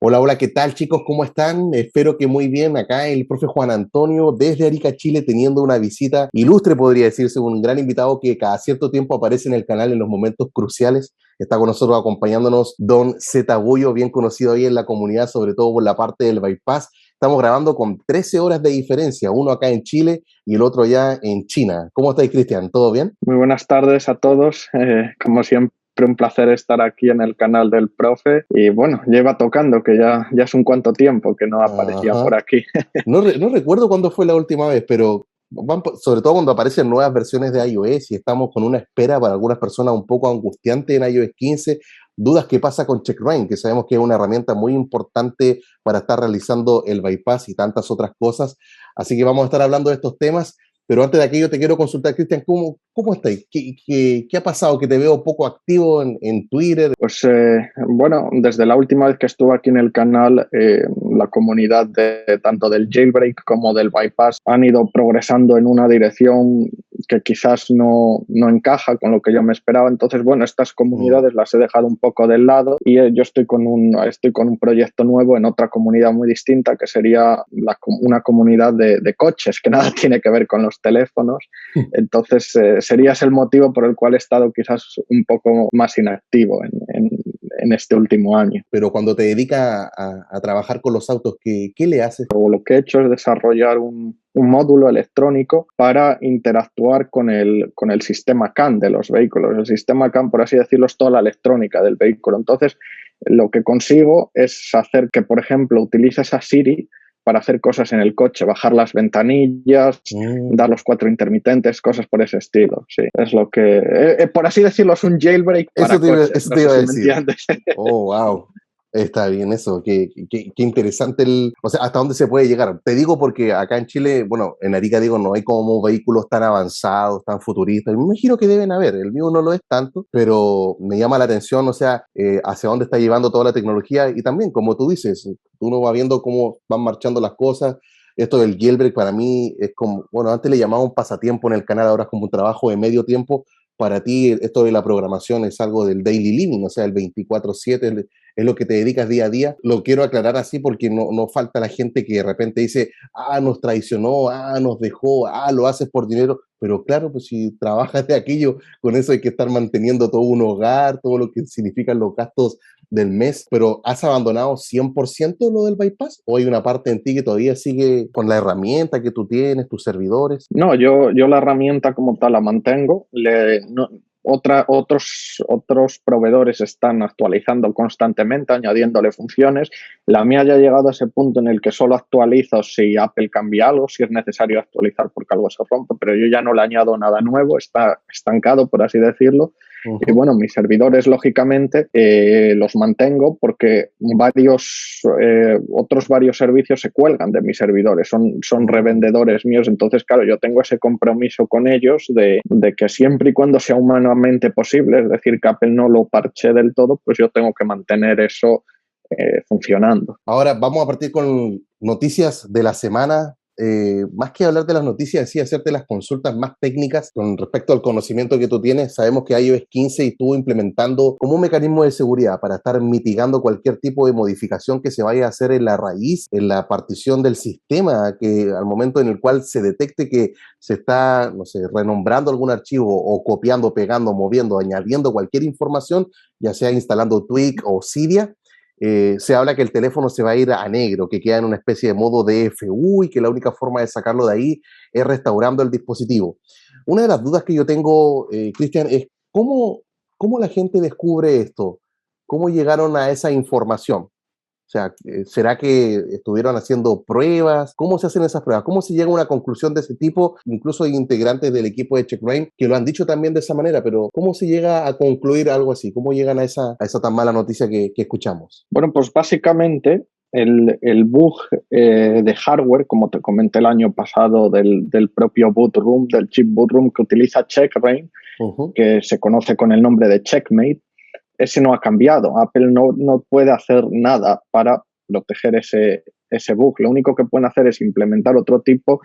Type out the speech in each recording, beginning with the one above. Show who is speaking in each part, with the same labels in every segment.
Speaker 1: Hola, hola, ¿qué tal chicos? ¿Cómo están? Espero que muy bien. Acá el profe Juan Antonio desde Arica, Chile, teniendo una visita ilustre, podría decirse, un gran invitado que cada cierto tiempo aparece en el canal en los momentos cruciales. Está con nosotros acompañándonos Don Zeta Bullo, bien conocido ahí en la comunidad, sobre todo por la parte del bypass. Estamos grabando con 13 horas de diferencia, uno acá en Chile y el otro allá en China. ¿Cómo estáis, Cristian? ¿Todo bien?
Speaker 2: Muy buenas tardes a todos. Como siempre, un placer estar aquí en el canal del profe. Y bueno, lleva tocando, que ya es un cuanto tiempo que no aparecía por
Speaker 1: Ajá.
Speaker 2: aquí.
Speaker 1: No recuerdo cuándo fue la última vez, pero sobre todo cuando aparecen nuevas versiones de iOS y estamos con una espera para algunas personas un poco angustiante en iOS 15, dudas qué pasa con CheckRain, que sabemos que es una herramienta muy importante para estar realizando el bypass y tantas otras cosas. Así que vamos a estar hablando de estos temas, pero antes de aquello te quiero consultar, Cristian, ¿cómo estáis? ¿Qué ha pasado? Que te veo poco activo en Twitter.
Speaker 2: Pues bueno, desde la última vez que estuve aquí en el canal, la comunidad tanto del jailbreak como del bypass han ido progresando en una dirección que quizás no encaja con lo que yo me esperaba. Entonces, bueno, estas
Speaker 1: Mm.
Speaker 2: comunidades las he dejado un poco del lado y yo estoy con un proyecto nuevo en otra comunidad muy distinta, que sería una comunidad de coches, que nada tiene que ver con los teléfonos. Entonces, sería ese el motivo por el cual he estado quizás un poco más inactivo en este último año.
Speaker 1: Pero cuando te dedicas a trabajar con los autos, ¿qué le haces?
Speaker 2: Lo que he hecho es desarrollar un módulo electrónico para interactuar con el sistema CAN de los vehículos. El sistema CAN, por así decirlo, es toda la electrónica del vehículo. Entonces, lo que consigo es hacer que, por ejemplo, utilices a Siri para hacer cosas en el coche, bajar las ventanillas, dar
Speaker 1: Mm.
Speaker 2: los cuatro intermitentes, cosas por ese estilo. Sí, es lo que, por así decirlo, es un jailbreak para coches.
Speaker 1: Eso
Speaker 2: No
Speaker 1: te
Speaker 2: sé
Speaker 1: iba a
Speaker 2: si me
Speaker 1: decir.
Speaker 2: entiendes.
Speaker 1: Oh, wow. Está bien eso, qué interesante o sea, hasta dónde se puede llegar. Te digo porque acá en Chile, bueno, en Arica digo, no hay como vehículos tan avanzados, tan futuristas. Me imagino que deben haber, el mío no lo es tanto, pero me llama la atención, o sea, hacia dónde está llevando toda la tecnología y también, como tú dices, uno va viendo cómo van marchando las cosas. Esto del jailbreak para mí es como, bueno, antes le llamaba un pasatiempo en el canal, ahora es como un trabajo de medio tiempo. Para ti esto de la programación es algo del daily living, o sea, el 24/7 es lo que te dedicas día a día. Lo quiero aclarar así porque no falta la gente que de repente dice, nos traicionó, nos dejó, lo haces por dinero. Pero claro, pues si trabajas de aquello, con eso hay que estar manteniendo todo un hogar, todo lo que significan los gastos del mes. Pero ¿has abandonado 100% lo del bypass? ¿O hay una parte en ti que todavía sigue con la herramienta que tú tienes, tus servidores?
Speaker 2: No, yo la herramienta como tal la mantengo. Otros proveedores están actualizando constantemente, añadiéndole funciones. La mía ya ha llegado a ese punto en el que solo actualizo si Apple cambia algo, si es necesario actualizar porque algo se rompe, pero yo ya no le añado nada nuevo, está estancado, por así decirlo. Y
Speaker 1: Ujú.
Speaker 2: bueno, mis servidores, lógicamente, los mantengo porque otros varios servicios se cuelgan de mis servidores, son
Speaker 1: Mm.
Speaker 2: revendedores míos. Entonces, claro, yo tengo ese compromiso con ellos de que siempre y cuando sea humanamente posible, es decir, que Apple no lo parche del todo, pues yo tengo que mantener eso funcionando.
Speaker 1: Ahora vamos a partir con noticias de la semana. Más que hablar de las noticias, sí, hacerte las consultas más técnicas con respecto al conocimiento que tú tienes. Sabemos que iOS 15 estuvo implementando como un mecanismo de seguridad para estar mitigando cualquier tipo de modificación que se vaya a hacer en la raíz, en la partición del sistema, que al momento en el cual se detecte que se está, no sé, renombrando algún archivo o copiando, pegando, moviendo, añadiendo cualquier información, ya sea instalando Tweak o Cydia, se habla que el teléfono se va a ir a negro, que queda en una especie de modo DFU y que la única forma de sacarlo de ahí es restaurando el dispositivo. Una de las dudas que yo tengo, Cristian, es cómo la gente descubre esto, cómo llegaron a esa información. O sea, ¿será que estuvieron haciendo pruebas? ¿Cómo se hacen esas pruebas? ¿Cómo se llega a una conclusión de ese tipo? Incluso hay integrantes del equipo de CheckRain que lo han dicho también de esa manera, pero ¿cómo se llega a concluir algo así? ¿Cómo llegan a esa tan mala noticia que escuchamos?
Speaker 2: Bueno, pues básicamente el bug de hardware, como te comenté el año pasado, del propio boot room, del chip boot room que utiliza CheckRain,
Speaker 1: Ujú.
Speaker 2: que se conoce con el nombre de Checkmate, ese no ha cambiado. Apple no puede hacer nada para proteger ese bug. Lo único que pueden hacer es implementar otro tipo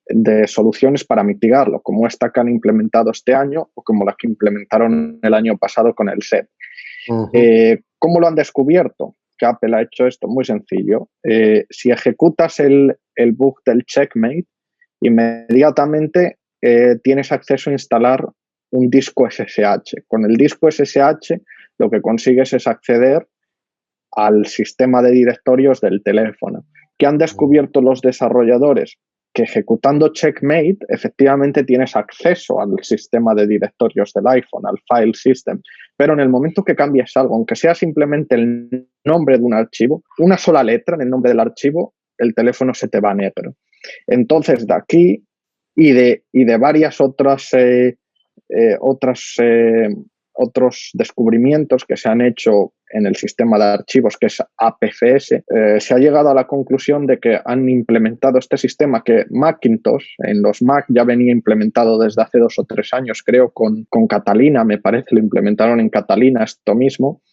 Speaker 2: de soluciones para mitigarlo, como esta que han implementado este año o como las que implementaron el año pasado con el SEP.
Speaker 1: Ujú.
Speaker 2: ¿Cómo lo han descubierto? que Apple ha hecho esto muy sencillo. Si ejecutas el bug del Checkmate, inmediatamente tienes acceso a instalar un disco SSH. Con el disco SSH lo que consigues es acceder al sistema de directorios del teléfono. ¿Qué han descubierto los desarrolladores? Que ejecutando Checkmate efectivamente tienes acceso al sistema de directorios del iPhone, al file system, pero en el momento que cambies algo, aunque sea simplemente el nombre de un archivo, una sola letra en el nombre del archivo, el teléfono se te va a negro. Entonces, de aquí y de varias otros descubrimientos que se han hecho en el sistema de archivos, que es APFS, se ha llegado a la conclusión de que han implementado este sistema que Macintosh, en los Mac ya venía implementado desde hace 2 o 3 años, creo, con Catalina, me parece, lo implementaron en Catalina esto mismo,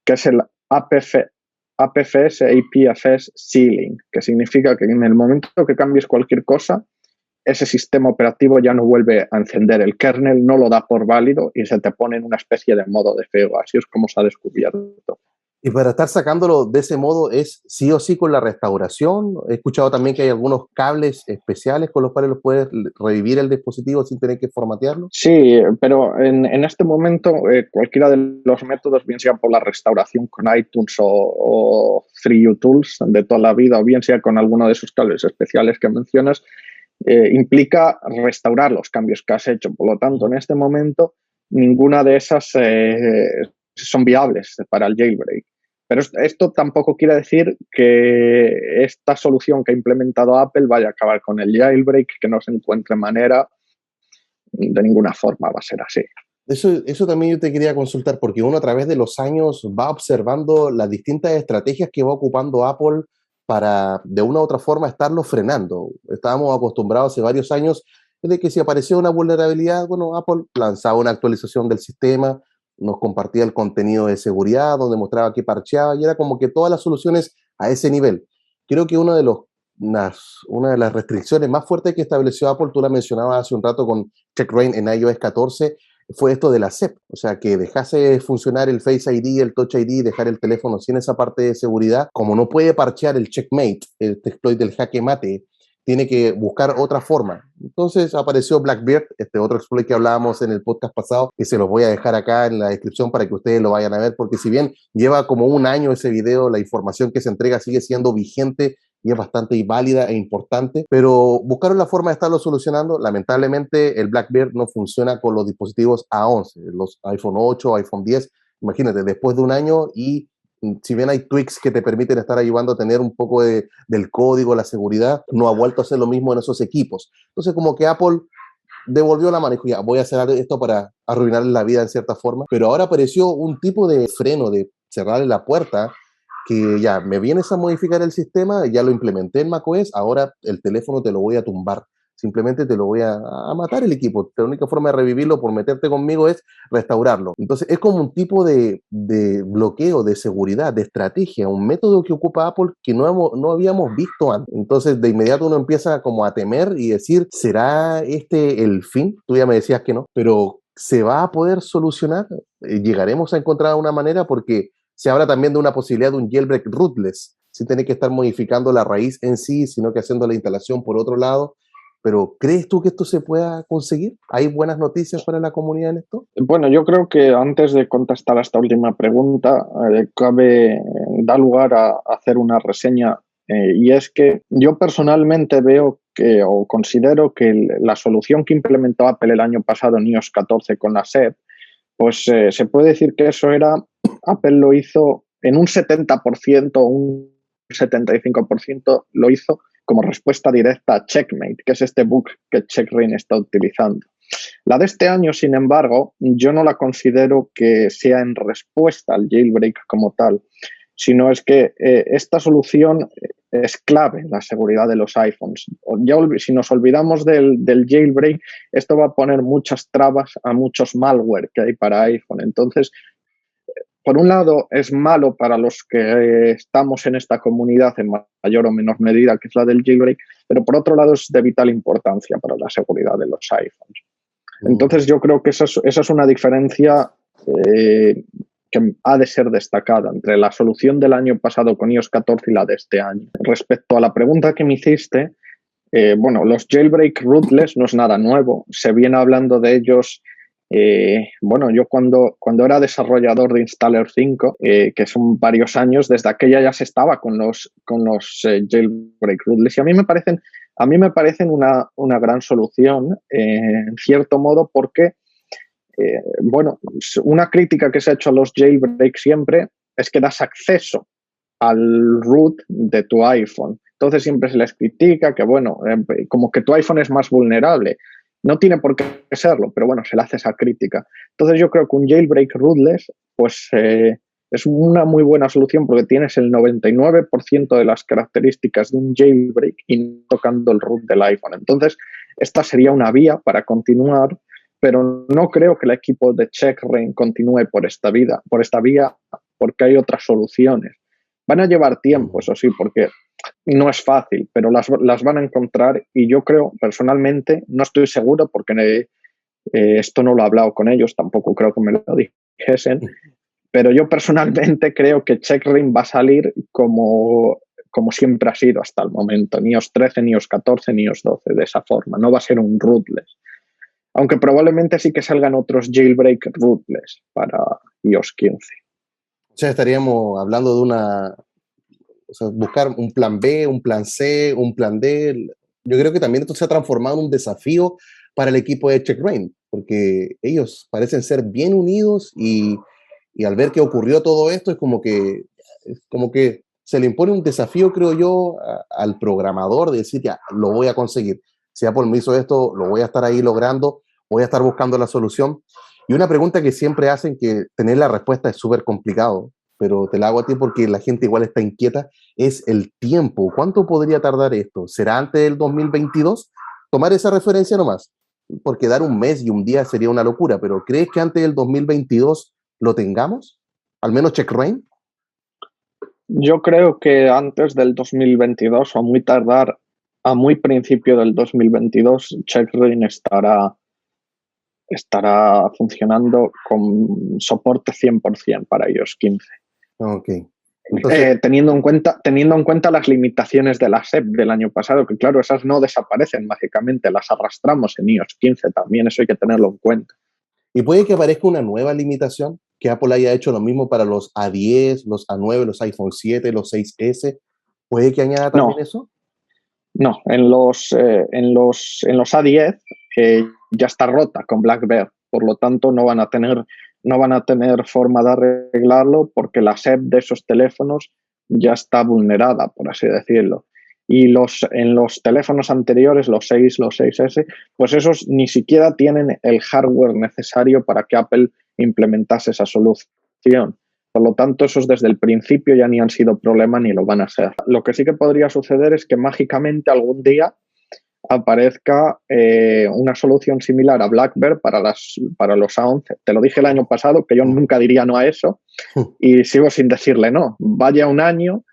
Speaker 2: que es el APFS APFS Sealing, que significa que en el momento que cambies cualquier cosa, ese sistema operativo ya no vuelve a encender el kernel, no lo da por válido y se te pone en una especie de modo de feo. Así es como se ha descubierto.
Speaker 1: Y para estar sacándolo de ese modo es sí o sí con la restauración. He escuchado también que hay algunos cables especiales con los cuales lo puedes revivir el dispositivo sin tener que formatearlo.
Speaker 2: Sí, pero en este momento cualquiera de los métodos, bien sea por la restauración con iTunes o FreeUtools de toda la vida, o bien sea con alguno de esos cables especiales que mencionas, implica restaurar los cambios que has hecho. Por lo tanto, en este momento, ninguna de esas son viables para el jailbreak. Pero esto tampoco quiere decir que esta solución que ha implementado Apple vaya a acabar con el jailbreak, que no se encuentre manera. De ninguna forma va a ser así.
Speaker 1: Eso también yo te quería consultar, porque uno a través de los años va observando las distintas estrategias que va ocupando Apple para de una u otra forma estarlo frenando. Estábamos acostumbrados hace varios años de que si aparecía una vulnerabilidad, bueno, Apple lanzaba una actualización del sistema, nos compartía el contenido de seguridad, donde mostraba que parcheaba, y era como que todas las soluciones a ese nivel. Creo que una de las restricciones más fuertes que estableció Apple, tú la mencionabas hace un rato con CheckRain en iOS 14, fue esto de la SEP, o sea, que dejase funcionar el Face ID, el Touch ID, dejar el teléfono sin esa parte de seguridad. Como no puede parchear el Checkmate, el exploit del jaque mate, tiene que buscar otra forma. Entonces apareció Blackbeard, este otro exploit que hablábamos en el podcast pasado, que se los voy a dejar acá en la descripción para que ustedes lo vayan a ver, porque si bien lleva como un año ese video, la información que se entrega sigue siendo vigente y es bastante válida e importante, pero buscaron la forma de estarlo solucionando. Lamentablemente el Blackbeard no funciona con los dispositivos A11, los iPhone 8, iPhone 10, imagínate, después de un año, y si bien hay tweaks que te permiten estar ayudando a tener un poco del código, la seguridad, no ha vuelto a hacer lo mismo en esos equipos. Entonces como que Apple devolvió la mano y dijo, ya, voy a hacer esto para arruinarle la vida en cierta forma, pero ahora apareció un tipo de freno, de cerrarle la puerta, que ya me vienes a modificar el sistema, ya lo implementé en macOS, ahora el teléfono te lo voy a tumbar, simplemente te lo voy a matar el equipo. La única forma de revivirlo por meterte conmigo es restaurarlo. Entonces es como un tipo de bloqueo, de seguridad, de estrategia, un método que ocupa Apple que no habíamos visto antes. Entonces de inmediato uno empieza como a temer y decir, ¿será este el fin? Tú ya me decías que no, pero ¿se va a poder solucionar? ¿Llegaremos a encontrar una manera? Porque se habla también de una posibilidad de un jailbreak rootless, sin tener que estar modificando la raíz en sí, sino que haciendo la instalación por otro lado. Pero ¿crees tú que esto se pueda conseguir? ¿Hay buenas noticias para la comunidad en esto?
Speaker 2: Bueno, yo creo que antes de contestar a esta última pregunta, da lugar a hacer una reseña, y es que yo personalmente veo que, o considero que la solución que implementó Apple el año pasado en iOS 14 con la SEP, pues se puede decir que eso era, Apple lo hizo en un 70%, un 75% lo hizo como respuesta directa a Checkmate, que es este bug que CheckRain está utilizando. La de este año, sin embargo, yo no la considero que sea en respuesta al jailbreak como tal, sino es que esta solución es clave en la seguridad de los iPhones. Ya, si nos olvidamos del jailbreak, esto va a poner muchas trabas a muchos malware que hay para iPhone. Entonces, por un lado, es malo para los que estamos en esta comunidad en mayor o menor medida, que es la del jailbreak, pero por otro lado es de vital importancia para la seguridad de los iPhones. Entonces yo creo que esa es una diferencia que que ha de ser destacada entre la solución del año pasado con iOS 14 y la de este año. Respecto a la pregunta que me hiciste, bueno, los jailbreak rootless no es nada nuevo, se viene hablando de ellos. Bueno, yo cuando era desarrollador de Installer 5, que son varios años, desde aquella ya se estaba con los jailbreak rootless, y a mí me parecen una gran solución, en cierto modo, porque bueno, una crítica que se ha hecho a los jailbreak siempre es que das acceso al root de tu iPhone. Entonces siempre se les critica que, bueno, como que tu iPhone es más vulnerable. No tiene por qué serlo, pero bueno, se le hace esa crítica. Entonces yo creo que un jailbreak rootless, pues es una muy buena solución porque tienes el 99% de las características de un jailbreak y no tocando el root del iPhone. Entonces, esta sería una vía para continuar, pero no creo que el equipo de Checkra1n continúe por esta vía, porque hay otras soluciones. Van a llevar tiempo, eso sí, porque no es fácil, pero las van a encontrar, y yo creo, personalmente, no estoy seguro porque esto no lo he hablado con ellos, tampoco creo que me lo dijesen, pero yo personalmente creo que Checkra1n va a salir como siempre ha sido hasta el momento, ni iOS 13, ni iOS 14, ni iOS 12, de esa forma, no va a ser un rootless. Aunque probablemente sí que salgan otros jailbreak rootless para iOS 15.
Speaker 1: O sea, estaríamos hablando de o sea, buscar un plan B, un plan C, un plan D. Yo creo que también esto se ha transformado en un desafío para el equipo de Checkra1n, porque ellos parecen ser bien unidos y al ver que ocurrió todo esto es como que se le impone un desafío, creo yo, al programador de decir, ya, lo voy a conseguir. Si Apple me hizo esto, lo voy a estar ahí logrando, voy a estar buscando la solución. Y una pregunta que siempre hacen, que tener la respuesta es súper complicado, pero te la hago a ti porque la gente igual está inquieta, es el tiempo. ¿Cuánto podría tardar esto? ¿Será antes del 2022? Tomar esa referencia nomás, porque dar un mes y un día sería una locura, pero ¿crees que antes del 2022 lo tengamos? ¿Al menos Checkra1n?
Speaker 2: Yo creo que antes del 2022 o muy tardar a muy principio del 2022, Checkra1n estará funcionando con soporte 100% para iOS 15.
Speaker 1: Ok. Entonces,
Speaker 2: teniendo en cuenta las limitaciones de la SEP del año pasado, que claro, esas no desaparecen mágicamente, las arrastramos en iOS 15 también, eso hay que tenerlo en cuenta.
Speaker 1: y puede que aparezca una nueva limitación, que Apple haya hecho lo mismo para los A10, los A9, los iPhone 7, los 6S. ¿Puede que añada también eso?
Speaker 2: No, en los A10 ya está rota con Black Bear, por lo tanto no van a tener forma de arreglarlo porque la SEP de esos teléfonos ya está vulnerada, por así decirlo. Y en los teléfonos anteriores, los 6, los 6S, pues esos ni siquiera tienen el hardware necesario para que Apple implementase esa solución. Por lo tanto, esos desde el principio ya ni han sido problema ni lo van a ser. Lo que sí que podría suceder es que mágicamente algún día aparezca una solución similar a Black Bear para los A11. Te lo dije el año pasado, que yo nunca diría no a eso, y sigo sin decirle no. Vaya un año,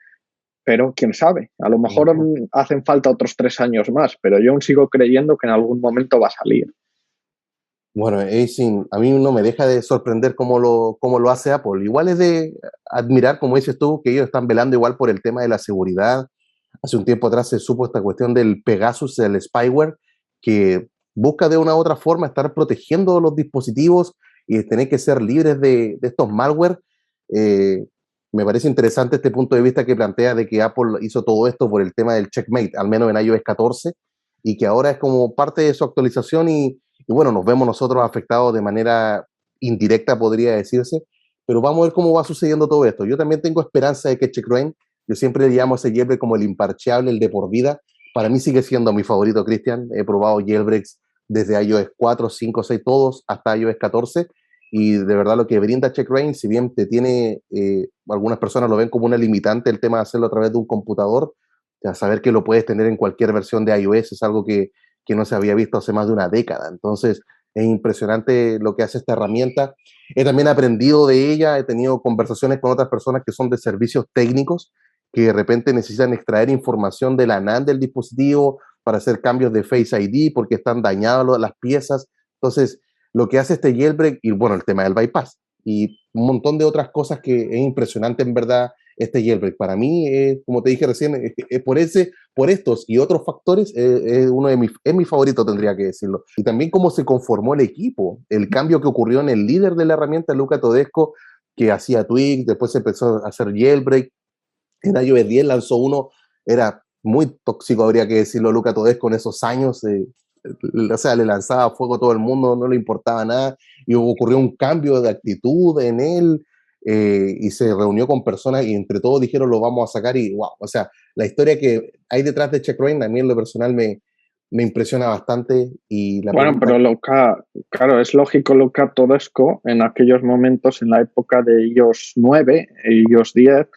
Speaker 2: pero quién sabe, a lo mejor hacen falta otros 3 años más, pero yo aún sigo creyendo que en algún momento va a salir.
Speaker 1: Bueno, a mí no me deja de sorprender cómo lo hace Apple. Igual es de admirar, como dices tú, que ellos están velando igual por el tema de la seguridad. Hace un tiempo atrás se supo esta cuestión del Pegasus, del spyware, que busca de una u otra forma estar protegiendo los dispositivos y tener que ser libres de estos malware. Me parece interesante este punto de vista que plantea de que Apple hizo todo esto por el tema del checkmate, al menos en iOS 14, y que ahora es como parte de su actualización y bueno, nos vemos nosotros afectados de manera indirecta, podría decirse, pero vamos a ver cómo va sucediendo todo esto. Yo también tengo esperanza de que Checkra1n, yo siempre le llamo a ese jailbreak como el imparcheable, el de por vida. Para mí sigue siendo mi favorito, Cristian. He probado jailbreaks desde iOS 4, 5, 6, todos, hasta iOS 14, y de verdad lo que brinda Checkra1n, si bien te tiene, algunas personas lo ven como una limitante el tema de hacerlo a través de un computador, ya saber que lo puedes tener en cualquier versión de iOS es algo que no se había visto hace más de una década. Entonces, es impresionante lo que hace esta herramienta. He también aprendido de ella, he tenido conversaciones con otras personas que son de servicios técnicos, que de repente necesitan extraer información de la NAND del dispositivo para hacer cambios de Face ID porque están dañadas las piezas. Entonces, lo que hace este jailbreak, y bueno, el tema del bypass. y un montón de otras cosas que es impresionante en verdad este jailbreak. Para mí, como te dije recién, por estos y otros factores, es uno de es mi favorito, tendría que decirlo. Y también cómo se conformó el equipo, el cambio que ocurrió en el líder de la herramienta, Luca Todesco, que hacía tweaks, después empezó a hacer jailbreak. En iOS 10 lanzó uno, era muy tóxico, habría que decirlo, Luca Todesco en esos años. O sea, le lanzaba fuego a todo el mundo, no le importaba nada, y ocurrió un cambio de actitud en él, y se reunió con personas y entre todos dijeron lo vamos a sacar y wow, o sea, la historia que hay detrás de CheckRain a mí en lo personal me impresiona bastante y la
Speaker 2: Bueno,
Speaker 1: pregunta...
Speaker 2: pero Luca, claro, es lógico, Luca Todesco en aquellos momentos, en la época de iOS 9, iOS 10,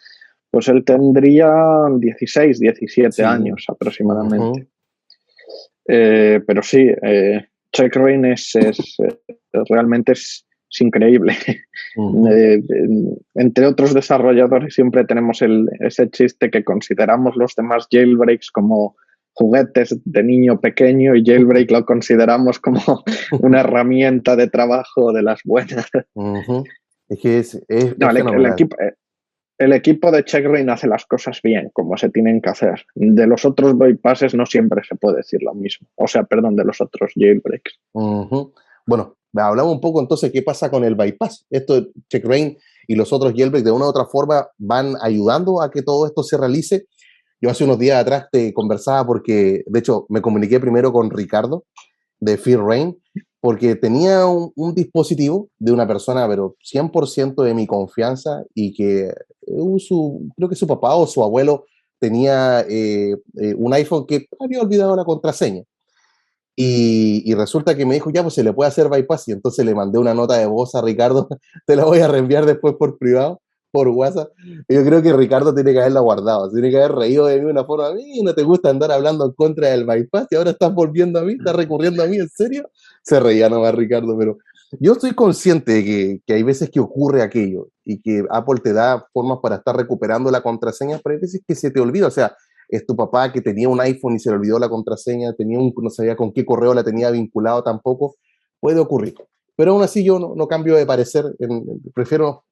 Speaker 2: pues él tendría 16, 17
Speaker 1: Sí,
Speaker 2: años aproximadamente.
Speaker 1: uh-huh.
Speaker 2: Pero sí, CheckRain realmente es increíble.
Speaker 1: Uh-huh.
Speaker 2: Entre otros desarrolladores siempre tenemos ese chiste que consideramos los demás jailbreaks como juguetes de niño pequeño y jailbreak lo consideramos como una herramienta de trabajo de las buenas.
Speaker 1: Uh-huh. Es que
Speaker 2: No,
Speaker 1: es fenomenal.
Speaker 2: el equipo de CheckRain hace las cosas bien, como se tienen que hacer. De los otros bypasses no siempre se puede decir lo mismo. O sea, perdón, de los otros jailbreaks.
Speaker 1: Uh-huh. Bueno, hablamos un poco entonces qué pasa con el bypass. Esto, CheckRain y los otros jailbreaks de una u otra forma van ayudando a que todo esto se realice. Yo hace unos días atrás te conversaba porque, de hecho, me comuniqué primero con Ricardo de FearRain porque tenía dispositivo de una persona, pero 100% de mi confianza y que creo que su papá o su abuelo tenía un iPhone que había olvidado la contraseña. Y resulta que me dijo, ya, pues se le puede hacer bypass. Y entonces le mandé una nota de voz a Ricardo, te la voy a reenviar después por privado, por WhatsApp. Y yo creo que Ricardo tiene que haberla guardado, tiene que haber reído de mí de una forma, a mí no te gusta andar hablando en contra del bypass y ahora estás volviendo a mí, estás recurriendo a mí, ¿en serio? Se reía nomás Ricardo, pero yo estoy consciente de que hay veces que ocurre aquello y que Apple te da formas para estar recuperando la contraseña, pero hay veces que se te olvida, o sea, es tu papá que tenía un iPhone y se le olvidó la contraseña, no sabía con qué correo la tenía vinculado tampoco, puede ocurrir. Pero aún así yo no cambio de parecer, prefiero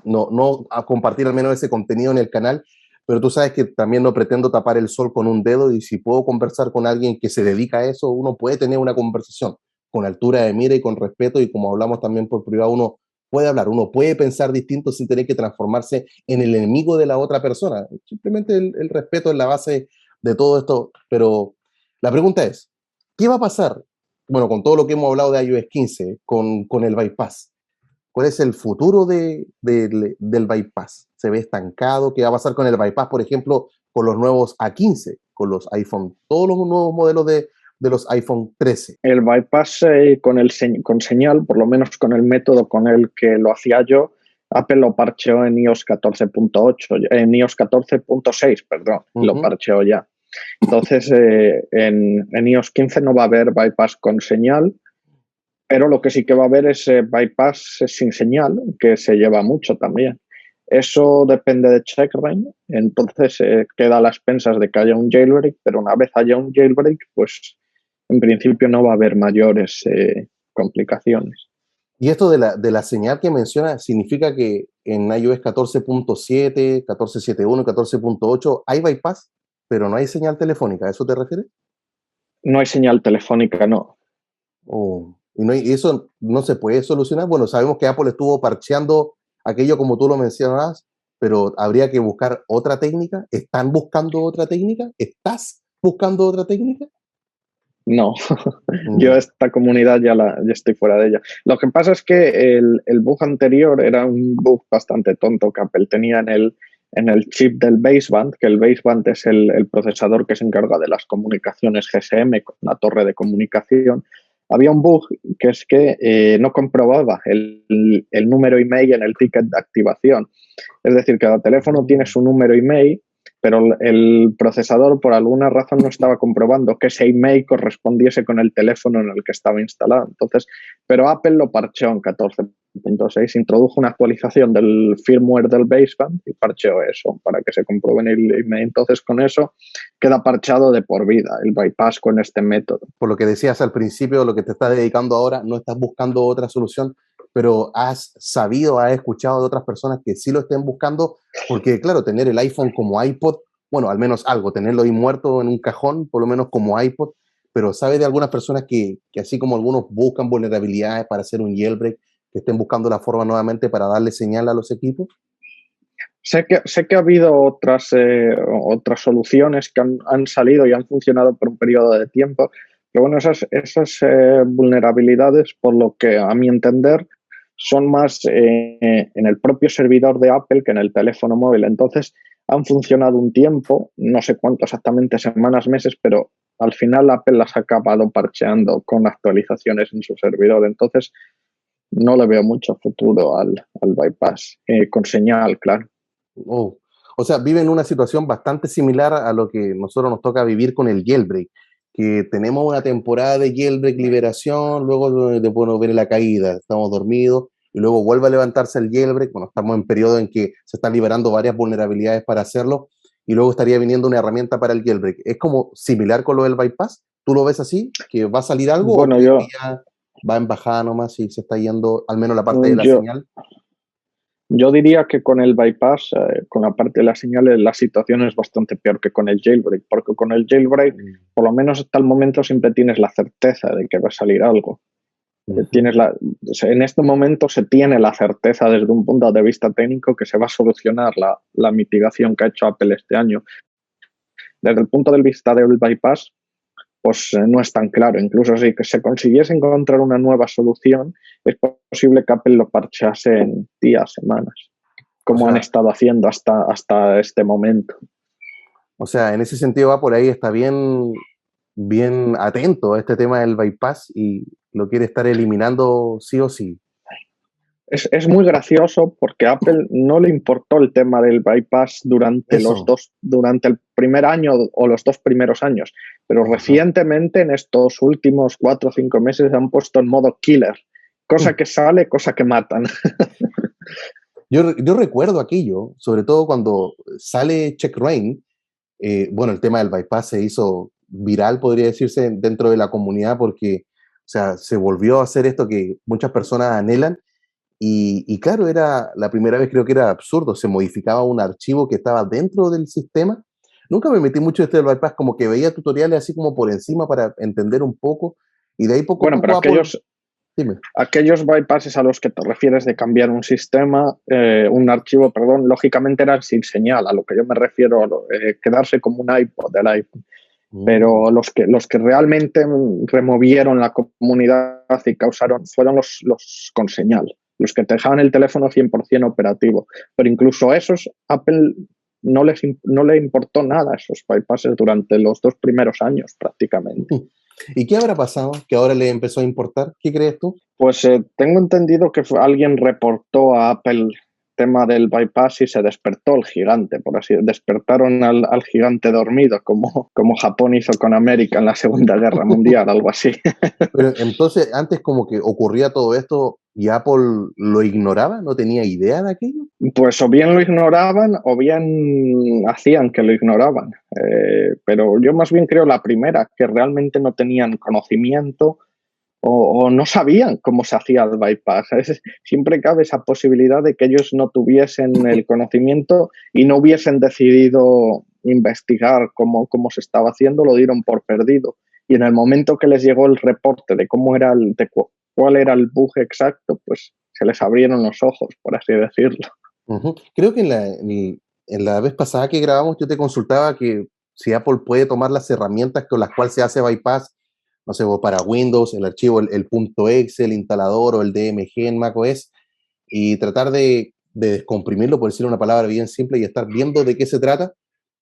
Speaker 1: no a compartir al menos ese contenido en el canal, pero tú sabes que también no pretendo tapar el sol con un dedo y si puedo conversar con alguien que se dedica a eso, uno puede tener una conversación con altura de mira y con respeto y como hablamos también por privado, uno puede hablar, uno puede pensar distinto sin tener que transformarse en el enemigo de la otra persona. Simplemente el respeto es la base de todo esto, pero la pregunta es, ¿qué va a pasar? Bueno, con todo lo que hemos hablado de iOS 15, con el bypass. ¿Cuál es el futuro del bypass? ¿Se ve estancado? ¿Qué va a pasar con el bypass, por ejemplo, con los nuevos A15, con los iPhone, todos los nuevos modelos de los iPhone 13?
Speaker 2: El bypass con señal, por lo menos con el método con el que lo hacía yo, Apple lo parcheó en iOS 14.8, en iOS 14.6, perdón, lo parcheó ya. Entonces, en iOS 15 no va a haber bypass con señal, pero lo que sí que va a haber es bypass sin señal, que se lleva mucho también. Eso depende de CheckRain, entonces queda a las expensas de que haya un jailbreak, pero una vez haya un jailbreak, pues en principio no va a haber mayores complicaciones.
Speaker 1: Y esto de la señal que menciona significa que en iOS 14.7, 14.7.1 y 14.8 hay bypass, pero no hay señal telefónica. ¿A eso te refieres?
Speaker 2: No hay señal telefónica, no.
Speaker 1: Y eso no se puede solucionar. Bueno, sabemos que Apple estuvo parcheando aquello como tú lo mencionabas, pero habría que buscar otra técnica. ¿Están buscando otra técnica? ¿Estás buscando otra técnica?
Speaker 2: No, yo esta comunidad ya estoy fuera de ella. Lo que pasa es que el bug anterior era un bug bastante tonto que Apple tenía en el chip del baseband, que el baseband es el procesador que se encarga de las comunicaciones GSM con la torre de comunicación. Había un bug que es que no comprobaba el número email en el ticket de activación. Es decir, cada teléfono tiene su número email, pero el procesador por alguna razón no estaba comprobando que ese email correspondiese con el teléfono en el que estaba instalado. Entonces, pero Apple lo parcheó en 14.6, introdujo una actualización del firmware del baseband y parcheó eso para que se compruebe en el email. Entonces, con eso queda parchado de por vida el bypass con este método.
Speaker 1: Por lo que decías al principio, lo que te estás dedicando ahora, no estás buscando otra solución, pero has escuchado de otras personas que sí lo estén buscando, porque claro, tener el iPhone como iPod, bueno, al menos algo, tenerlo ahí muerto en un cajón, por lo menos como iPod, pero ¿sabes de algunas personas que así como algunos buscan vulnerabilidades para hacer un jailbreak, que estén buscando la forma nuevamente para darle señal a los equipos?
Speaker 2: Sé que ha habido otras soluciones que han salido y han funcionado por un periodo de tiempo, pero bueno, esas vulnerabilidades, por lo que a mi entender, son más en el propio servidor de Apple que en el teléfono móvil. Entonces, han funcionado un tiempo, no sé cuánto exactamente, semanas, meses, pero al final Apple las ha acabado parcheando con actualizaciones en su servidor. Entonces, no le veo mucho futuro al bypass, con señal, claro.
Speaker 1: Oh. O sea, viven una situación bastante similar a lo que nosotros nos toca vivir con el jailbreak, que tenemos una temporada de jailbreak liberación, luego bueno, viene la caída, estamos dormidos y luego vuelve a levantarse el jailbreak. Bueno, estamos en periodo en que se están liberando varias vulnerabilidades para hacerlo y luego estaría viniendo una herramienta para el jailbreak. ¿Es como similar con lo del bypass? ¿Tú lo ves así? ¿Que va a salir algo o
Speaker 2: Bueno,
Speaker 1: crees que ya va en bajada nomás y se está yendo al menos la parte de la
Speaker 2: yo,
Speaker 1: señal?
Speaker 2: yo diría que con el bypass, con la parte de las señales, la situación es bastante peor que con el jailbreak, porque con el jailbreak, por lo menos hasta el momento, siempre tienes la certeza de que va a salir algo.
Speaker 1: Ujú.
Speaker 2: En este momento se tiene la certeza desde un punto de vista técnico que se va a solucionar la mitigación que ha hecho Apple este año. Desde el punto de vista del bypass, pues no es tan claro. Incluso si se consiguiese encontrar una nueva solución, es posible que Apple lo parchease en días, semanas,
Speaker 1: O
Speaker 2: como han
Speaker 1: sea,
Speaker 2: estado haciendo hasta este momento.
Speaker 1: en ese sentido va por ahí, está bien atento a este tema del bypass y lo quiere estar eliminando sí o sí.
Speaker 2: Es muy gracioso porque a Apple no le importó el tema del bypass
Speaker 1: Eso.
Speaker 2: durante el primer año o los 2 primeros años, pero
Speaker 1: Ajá.
Speaker 2: recientemente, en estos últimos 4 o 5 meses, han puesto en modo killer, cosa que sale, cosa que matan.
Speaker 1: Yo recuerdo aquello, sobre todo cuando sale Check Rain, bueno, el tema del bypass se hizo viral, podría decirse, dentro de la comunidad porque, o sea, se volvió a hacer esto que muchas personas anhelan y claro, era la primera vez creo que era absurdo, se modificaba un archivo que estaba dentro del sistema. Nunca me metí mucho en este del bypass, como que veía tutoriales así como por encima para entender un poco y de ahí poco a
Speaker 2: Bueno, pero
Speaker 1: poco Apple, dime.
Speaker 2: aquellos bypasses a los que te refieres de cambiar un archivo, perdón, lógicamente eran sin señal. A lo que yo me refiero, quedarse como un iPod del iPhone.
Speaker 1: Mm.
Speaker 2: Pero los que realmente removieron la comunidad y causaron fueron los con señal, los que te dejaban el teléfono 100% operativo. Pero incluso esos, Apple no le importó nada esos bypasses durante los 2 primeros años prácticamente.
Speaker 1: ¿Y qué habrá pasado que ahora le empezó a importar? ¿Qué crees tú?
Speaker 2: Pues tengo entendido que alguien reportó a Apple tema del bypass y se despertó el gigante, por así despertaron al gigante dormido, como Japón hizo con América en la Segunda Guerra Mundial, algo así.
Speaker 1: Pero entonces, antes como que ocurría todo esto y Apple lo ignoraba, no tenía idea de aquello.
Speaker 2: Pues o bien lo ignoraban o bien hacían que lo ignoraban. Pero yo más bien creo la primera, que realmente no tenían conocimiento o no sabían cómo se hacía el bypass. Siempre cabe esa posibilidad de que ellos no tuviesen el conocimiento y no hubiesen decidido investigar cómo se estaba haciendo, lo dieron por perdido. Y en el momento que les llegó el reporte de cuál era el bug exacto, pues se les abrieron los ojos, por así decirlo.
Speaker 1: Ujú. Creo que en la vez pasada que grabamos yo te consultaba que si Apple puede tomar las herramientas con las cuales se hace bypass, no sé, o para Windows, el archivo, el punto .exe, el instalador o el DMG en macOS, y tratar de descomprimirlo, por decir una palabra bien simple, y estar viendo de qué se trata.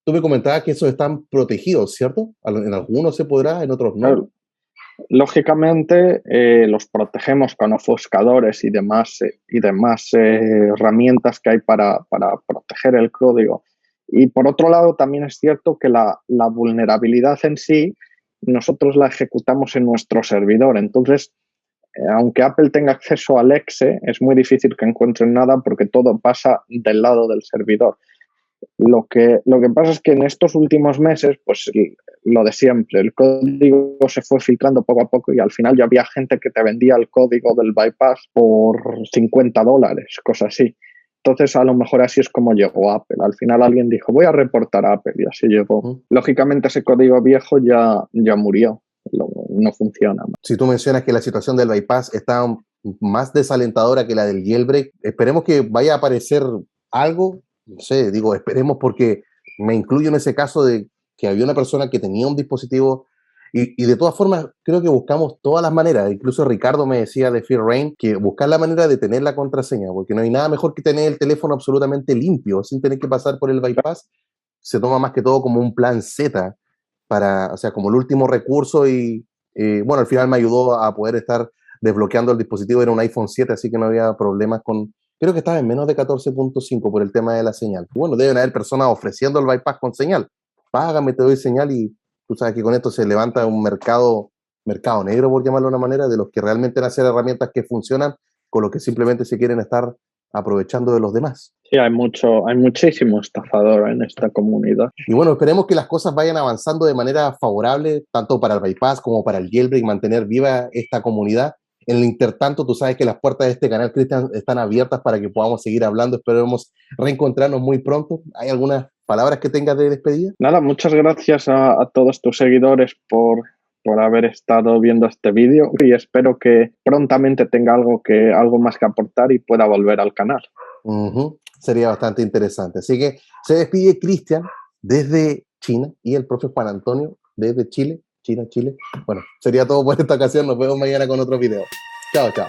Speaker 1: Tú me comentabas que esos están protegidos, ¿cierto? En algunos se podrá, en otros no.
Speaker 2: Lógicamente, los protegemos con ofuscadores y demás herramientas que hay para proteger el código. Y por otro lado, también es cierto que la vulnerabilidad en sí, nosotros la ejecutamos en nuestro servidor. Entonces, aunque Apple tenga acceso al exe, es muy difícil que encuentren nada porque todo pasa del lado del servidor. Lo que pasa es que en estos últimos meses, pues lo de siempre, el código se fue filtrando poco a poco y al final ya había gente que te vendía el código del bypass por $50, cosas así. Entonces, a lo mejor así es como llegó Apple. Al final alguien dijo, voy a reportar a Apple, y así llegó. Lógicamente, ese código viejo ya murió, no funciona más.
Speaker 1: Si tú mencionas que la situación del bypass está más desalentadora que la del jailbreak, esperemos que vaya a aparecer algo, no sé, digo, esperemos porque me incluyo en ese caso de que había una persona que tenía un dispositivo y de todas formas creo que buscamos todas las maneras, incluso Ricardo me decía de FearRain que buscar la manera de tener la contraseña, porque no hay nada mejor que tener el teléfono absolutamente limpio, sin tener que pasar por el bypass, se toma más que todo como un plan Z, para, o sea, como el último recurso y bueno, al final me ayudó a poder estar desbloqueando el dispositivo, era un iPhone 7, así que no había problemas con, creo que estaba en menos de 14.5 por el tema de la señal. Bueno, deben haber personas ofreciendo el bypass con señal. Págame, te doy señal y tú sabes que con esto se levanta un mercado negro, por llamarlo de una manera, de los que realmente van a hacer herramientas que funcionan con los que simplemente se quieren estar aprovechando de los demás.
Speaker 2: Sí, hay muchísimo estafador en esta comunidad.
Speaker 1: Y bueno, esperemos que las cosas vayan avanzando de manera favorable, tanto para el bypass como para el jailbreak, mantener viva esta comunidad. En el intertanto, tú sabes que las puertas de este canal, Cristian, están abiertas para que podamos seguir hablando. Esperemos reencontrarnos muy pronto. ¿Hay algunas palabras que tengas de despedida?
Speaker 2: Nada, muchas gracias a todos tus seguidores por haber estado viendo este vídeo y espero que prontamente tenga algo más que aportar y pueda volver al canal.
Speaker 1: Sería bastante interesante. Así que se despide Cristian desde China y el profe Juan Antonio desde Chile. Chile. Bueno, sería todo por esta ocasión. Nos vemos mañana con otro video. Chao, chao.